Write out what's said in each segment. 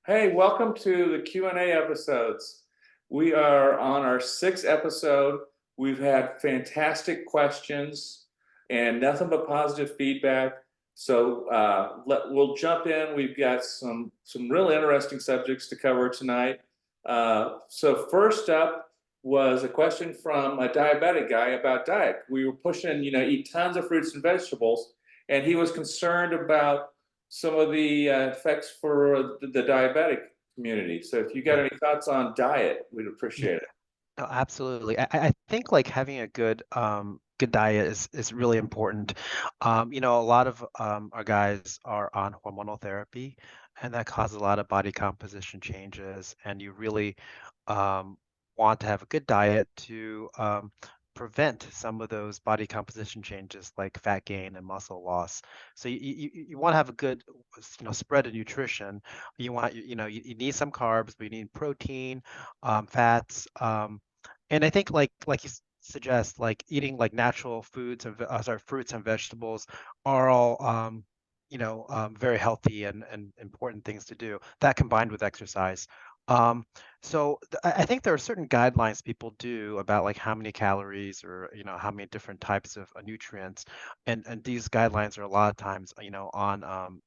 Hey, welcome to the Q&A episodes. We are on our sixth episode. We've had fantastic questions and nothing but positive feedback. So we'll jump in. We've got some real interesting subjects to cover tonight. So first up was a question from a diabetic guy about diet. We were pushing, eat tons of fruits and vegetables, and he was concerned about some of the effects for the diabetic community. So if you got Yeah, any thoughts on diet, we'd yeah, appreciate it. no, absolutely. I think like having a good diet is really important. A lot of our guys are on hormonal therapy, and that causes a lot of body composition changes. And you really um, want to have a good diet to prevent some of those body composition changes like fat gain and muscle loss. So you want to have a good, spread of nutrition. You want, you need some carbs, but you need protein, fats. And I think like you suggest, like eating like natural foods and fruits and vegetables are all very healthy and important things to do. That combined with exercise. Um, I think there are certain guidelines people do about like how many calories or how many different types of nutrients, and these guidelines are a lot of times on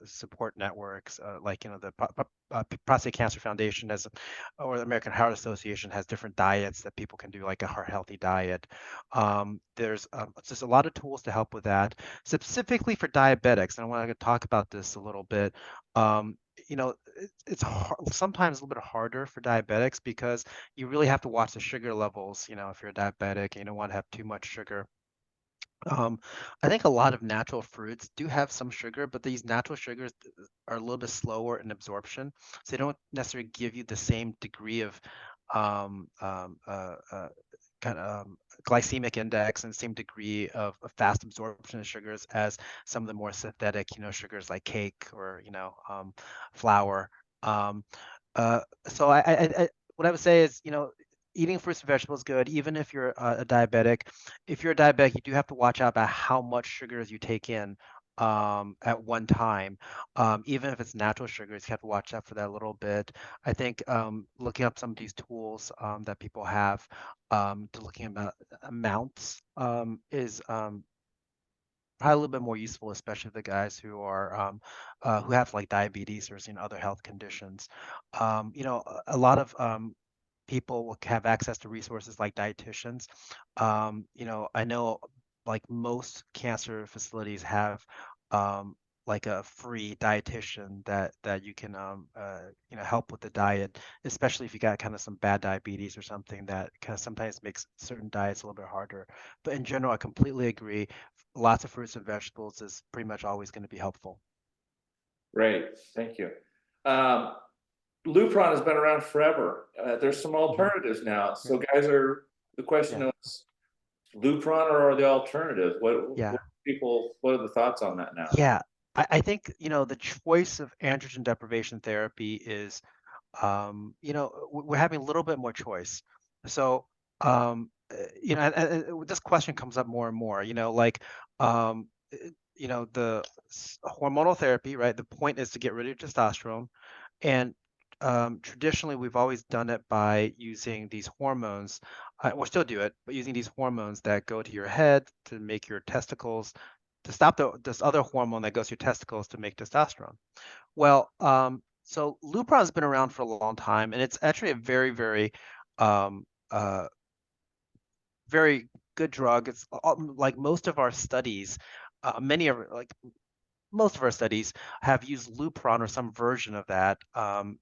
support networks like the Prostate Cancer Foundation has or the American Heart Association has different diets that people can do, like a heart healthy diet. There's just a lot of tools to help with that, specifically for diabetics. And I want to talk about this a little bit. Um, it's sometimes a little bit harder for diabetics because you really have to watch the sugar levels. If you're a diabetic, you don't want to have too much sugar. Um, I think a lot of natural fruits do have some sugar, but these natural sugars are a little bit slower in absorption, so they don't necessarily give you the same degree of um, um, uh, uh, kind of glycemic index and same degree of fast absorption of sugars as some of the more synthetic, sugars like cake or flour. Um, what I would say is, eating fruits and vegetables is good, even if you're a diabetic. If you're a diabetic, you do have to watch out about how much sugars you take in at one time. Even if it's natural sugars, you have to watch out for that a little bit. I think looking up some of these tools that people have to looking at amounts is probably a little bit more useful, especially the guys who have like diabetes or other health conditions. A lot of people will have access to resources like dietitians. I know like most cancer facilities have um, like a free dietitian that you can help with the diet, especially if you got kind of some bad diabetes or something that kind of sometimes makes certain diets a little bit harder. But in general, I completely agree. Lots of fruits and vegetables is pretty much always going to be helpful. Great, thank you. Um, Lupron has been around forever. There's some Mhm. alternatives now. Yeah, So the question yeah, is, Lupron or are the alternatives? yeah. What are the thoughts on that now? Yeah, I think, the choice of androgen deprivation therapy is, we're having a little bit more choice. So, this question comes up more and more, the hormonal therapy, right? The point is to get rid of testosterone. And traditionally, we've always done it by using these hormones. We'll still do it, but using these hormones that go to your head to make your testicles, to stop this other hormone that goes to your testicles to make testosterone. Well, so Lupron has been around for a long time, and it's actually a very, very, um, uh, very good drug. It's like most of our studies, many of like most of our studies have used Lupron or some version of that, and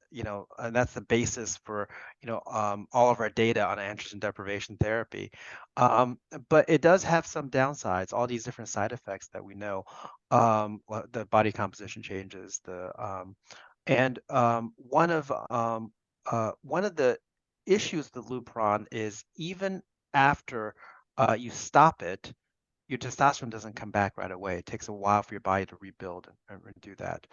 that's the basis for, all of our data on androgen deprivation therapy. Um, but it does have some downsides, all these different side effects that we know, the body composition changes, and one of the issues with Lupron is even after you stop it, your testosterone doesn't come back right away. It takes a while for your body to rebuild and do that.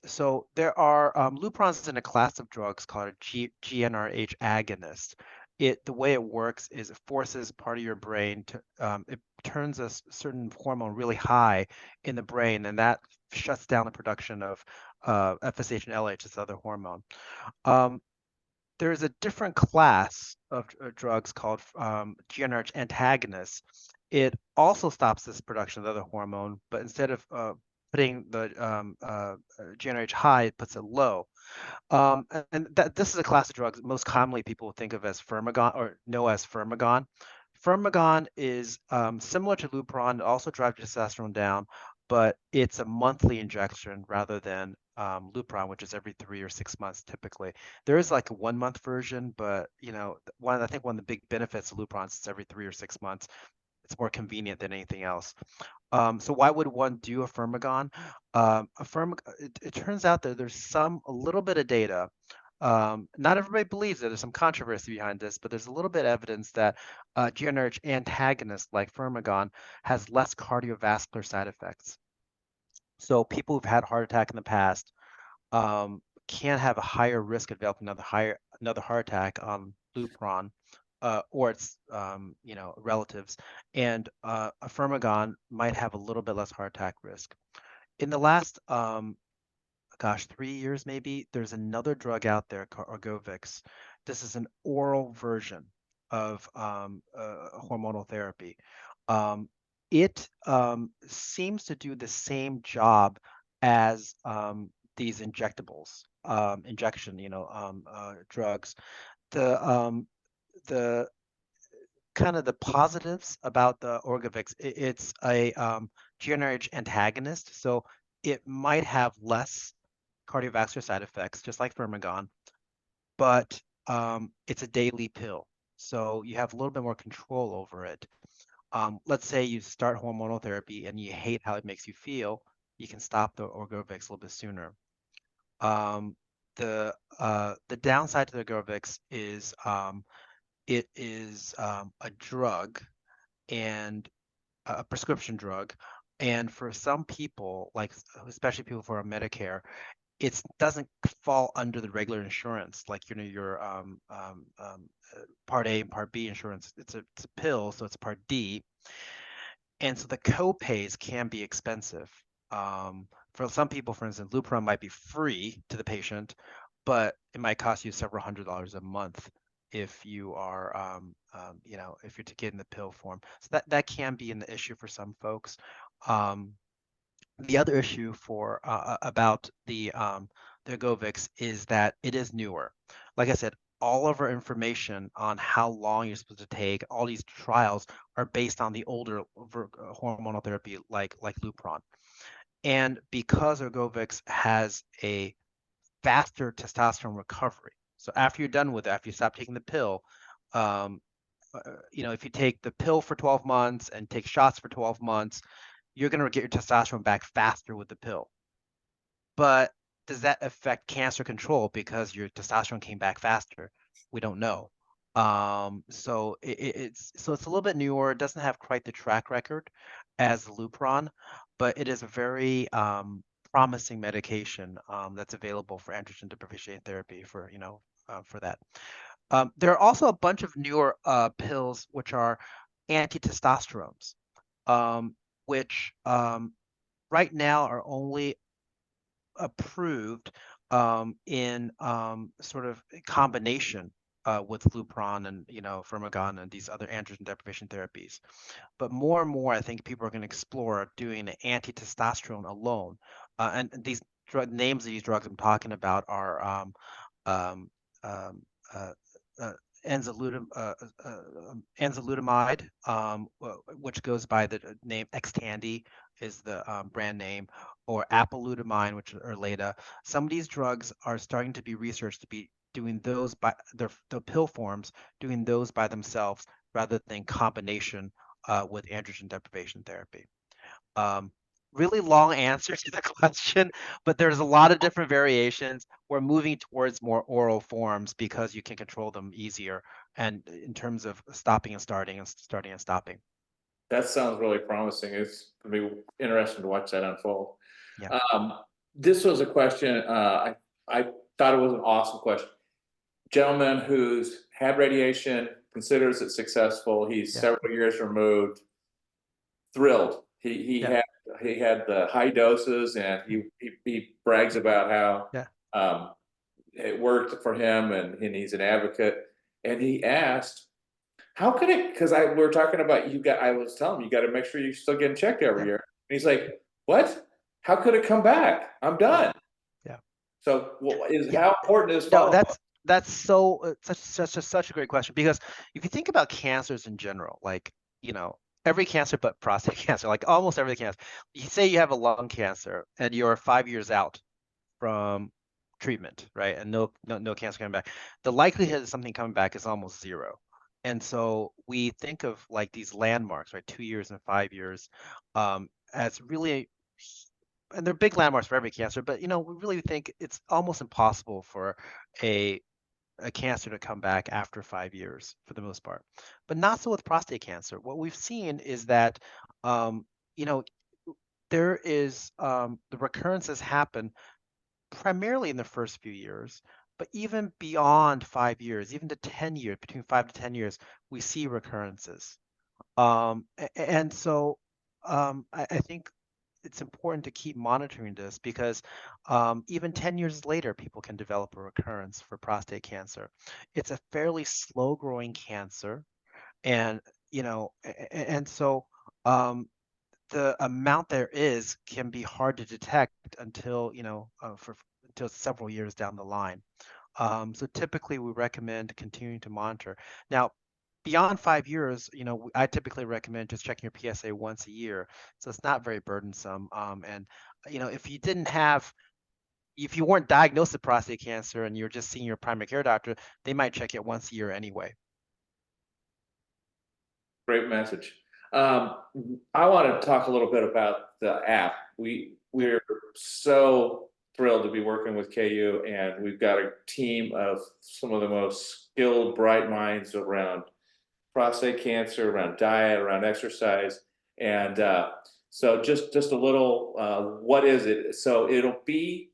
So there are Luprons in a class of drugs called a GnRH agonist. The way it works is it forces part of your brain to it turns a certain hormone really high in the brain, and that shuts down the production of FSH and LH, this other hormone. Um, there's a different class of drugs called GnRH antagonists. It also stops this production of the other hormone, but instead of putting the GnRH high, it puts it low. And that this is a class of drugs most commonly people think of as Firmagon or know as Firmagon. Firmagon is similar to Lupron, it also drives testosterone down, but it's a monthly injection rather than Lupron, which is every 3 or 6 months typically. There is like a 1 month version, but I think one of the big benefits of Lupron is it's every 3 or 6 months. It's more convenient than anything else. So why would one do a Firmagon? It turns out that there's a little bit of data. Not everybody believes it. There's some controversy behind this, but there's a little bit of evidence that GnRH antagonist like Firmagon has less cardiovascular side effects. So people who've had heart attack in the past can have a higher risk of developing another heart attack on Lupron or its relatives, and a Firmagon might have a little bit less heart attack risk. In the last 3 years maybe, there's another drug out there called Orgovix. This is an oral version of hormonal therapy. It seems to do the same job as these injectables, drugs. The kind of the positives about the Orgovix, it's a GnRH antagonist, so it might have less cardiovascular side effects, just like Firmagon, but it's a daily pill, so you have a little bit more control over it. Let's say you start hormonal therapy and you hate how it makes you feel, you can stop the Orgovix a little bit sooner. The downside to the Orgovix is it is a drug and a prescription drug, and for some people, like especially people who are on Medicare, it doesn't fall under the regular insurance, like your Part A and Part B insurance. It's a pill, so it's Part D, and so the co-pays can be expensive. For some people, for instance, Lupron might be free to the patient, but it might cost you several $100s a month if you are, if you're to get in the pill form. So that can be an issue for some folks. The other issue for about the Govix is that it is newer. Like I said, all of our information on how long you're supposed to take, all these trials are based on the older hormonal therapy like Lupron. And because Ergovix has a faster testosterone recovery, so after you're done with it, after you stop taking the pill, if you take the pill for 12 months and take shots for 12 months, you're going to get your testosterone back faster with the pill. But does that affect cancer control because your testosterone came back faster? We don't know. So it's a little bit newer. It doesn't have quite the track record as Lupron, but it is a very promising medication that's available for androgen deprivation therapy for that. There are also a bunch of newer pills which are anti-testosterones, which right now are only approved in sort of combination with Lupron and Firmagon and these other androgen deprivation therapies. But more and more, I think people are going to explore doing an anti-testosterone alone. And these names of these drugs I'm talking about are enzalutamide, which goes by the name Xtandi is the brand name, or apalutamide, which are Leda. Some of these drugs are starting to be researched to be doing those by the pill forms, doing those by themselves rather than combination with androgen deprivation therapy. Really long answer to the question, but there's a lot of different variations. We're moving towards more oral forms because you can control them easier, and in terms of stopping and starting and starting and stopping. That sounds really promising. It's going to be interesting to watch that unfold. Yeah. This was a question, I thought it was an awesome question. Gentleman who's had radiation, considers it successful. He's several years removed. thrilled. He Yeah. had the high doses, and he brags about Yeah. how it worked for him, and he's an advocate. And he asked, "How could it?" Because we were talking about you got. I was telling him you got to make sure you're still getting checked every Yeah. year. And he's like, "What? How could it come back? I'm Yeah. done." Yeah. So, Yeah. how important is No, follow up? that's so such a great question, because if you think about cancers in general, like, you know, every cancer but prostate cancer, like almost every cancer, you say you have a lung cancer and you're 5 years out from treatment, right? And no cancer coming back. The likelihood of something coming back is almost zero. And so we think of like these landmarks, right? 2 years and 5 years, as really, and they're big landmarks for every cancer, but we really think it's almost impossible for a a cancer to come back after 5 years for the most part. But not so with prostate cancer. What we've seen is that, um, you know, there is the recurrences happen primarily in the first few years, but even beyond 5 years, even to 10 years, between 5 to 10 years, we see recurrences. And so I think it's important to keep monitoring this, because even 10 years later, people can develop a recurrence for prostate cancer. It's a fairly slow growing cancer. And, and so um, the amount there is can be hard to detect until, until several years down the line. So typically we recommend continuing to monitor. Now, beyond 5 years, I typically recommend just checking your PSA once a year. So it's not very burdensome. And if you weren't diagnosed with prostate cancer and you're just seeing your primary care doctor, they might check it once a year anyway. Great message. Um, I want to talk a little bit about the app. Yeah. We're so thrilled to be working with KU, and we've got a team of some of the most skilled, bright minds around prostate cancer, around diet, around exercise, and so just a little. What is it? So it'll be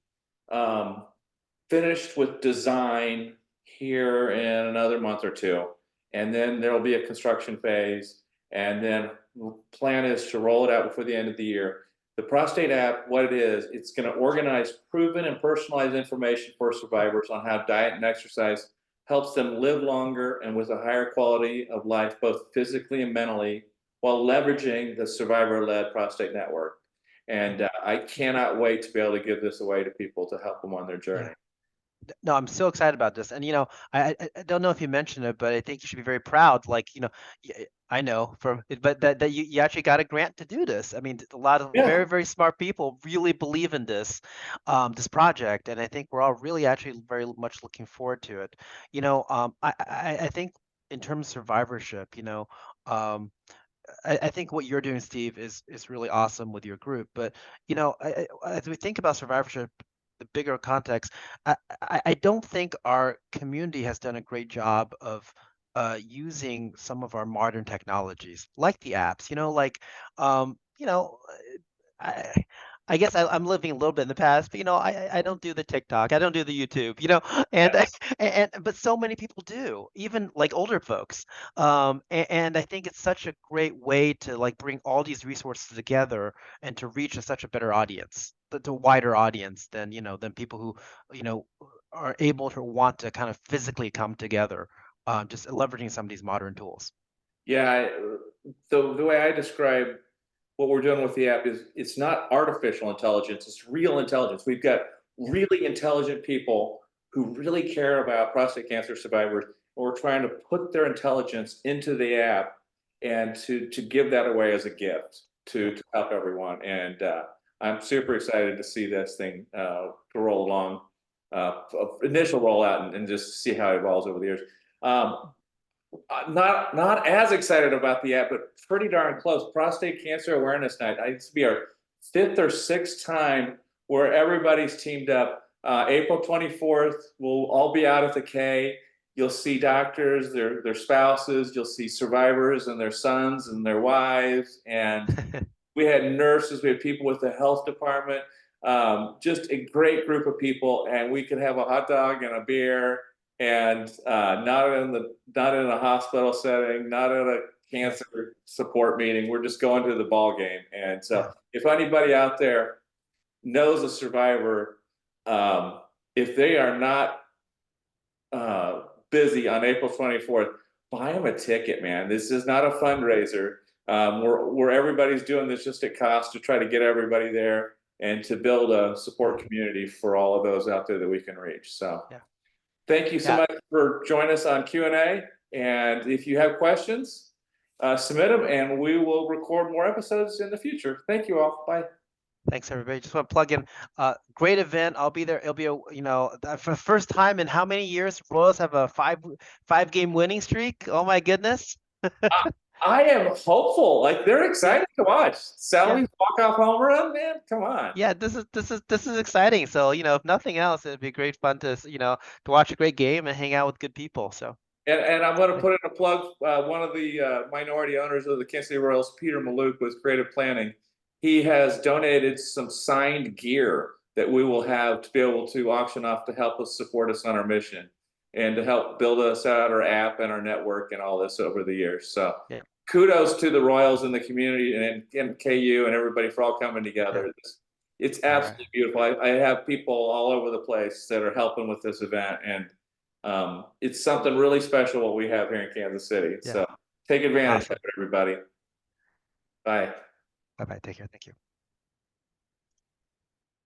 um, finished with design here in another month or two, and then there'll be a construction phase, and then the plan is to roll it out before the end of the year. The prostate app, what it is, it's going to organize proven and personalized information for survivors on how diet and exercise helps them live longer and with a higher quality of life, both physically and mentally, while leveraging the survivor-led prostate network. And I cannot wait to be able to give this away to people to help them on their Yeah. journey. No, I'm so excited about this. And I don't know if you mentioned it, but I think you should be very proud. Like, I know but that you actually got a grant to do this. I mean, a lot of Yeah. very, very smart people really believe in this project, and I think we're all really actually very much looking forward to it. I think in terms of survivorship, um, I think what you're doing, Steve, is really awesome with your group. But as we think about survivorship, the bigger context, I don't think our community has done a great job of using some of our modern technologies, like the apps. Um, you know, I I guess I'm living a little bit in the past, but I don't do the TikTok, I don't do the YouTube, and but so many people do, even like older folks. And I think it's such a great way to like bring all these resources together and to reach such a better audience, the wider audience than people who you know are able to want to kind of physically come together, just leveraging some of these modern tools. Yeah, the way I describe what we're doing with the app is it's not artificial intelligence, it's real intelligence. We've got Yeah, really intelligent people who really care about prostate cancer survivors, and we're trying to put their intelligence into the app and to give that away as a gift yeah. to help everyone. And I'm super excited to see this thing to roll along, initial rollout, and just see how it evolves over the years. Um, not as excited about the app, but pretty darn close. Prostate Cancer Awareness Night. It's be our fifth or sixth time where everybody's teamed up. April 24th, we'll all be out at the K. You'll see doctors, their spouses. You'll see survivors and their sons and their wives. And we had nurses. We had people with the health department. Just a great group of people, and we could have a hot dog and a beer, and not in a hospital setting, not at a cancer support meeting. We're just going to the ball game. And so Yeah. if anybody out there knows a survivor, if they are not busy on April 24th, buy them a ticket, man. This is not a fundraiser. Where everybody's doing this just at cost to try to get everybody there and to build a support community for all of those out there that we can reach. So Yeah. thank you so Yeah. much for joining us on Q&A. And if you have questions, submit them and we will record more episodes in the future. Thank you all. Bye. Thanks, everybody. Just want to plug in. Great event. I'll be there. It'll be for the first time in how many years Royals have a five game winning streak? Oh my goodness. I am hopeful. Like they're excited to watch. Sally's walk-off home run, man. Come on. Yeah, this is exciting. So, if nothing else, it'd be great fun to watch a great game and hang out with good people. So And I'm going to put in a plug. One of the minority owners of the Kansas City Royals, Peter Maluk, with Creative Planning. He has donated some signed gear that we will have to be able to auction off to help us support us on our mission and to help build us out our app and our network and all this over the years. So yeah. Kudos to the Royals and the community and KU and everybody for all coming together. Yeah. It's absolutely beautiful. I have people all over the place that are helping with this event, and it's something really special what we have here in Kansas City. Yeah. So take advantage of Awesome. it, everybody. Bye. Bye-bye. Take care. Thank you.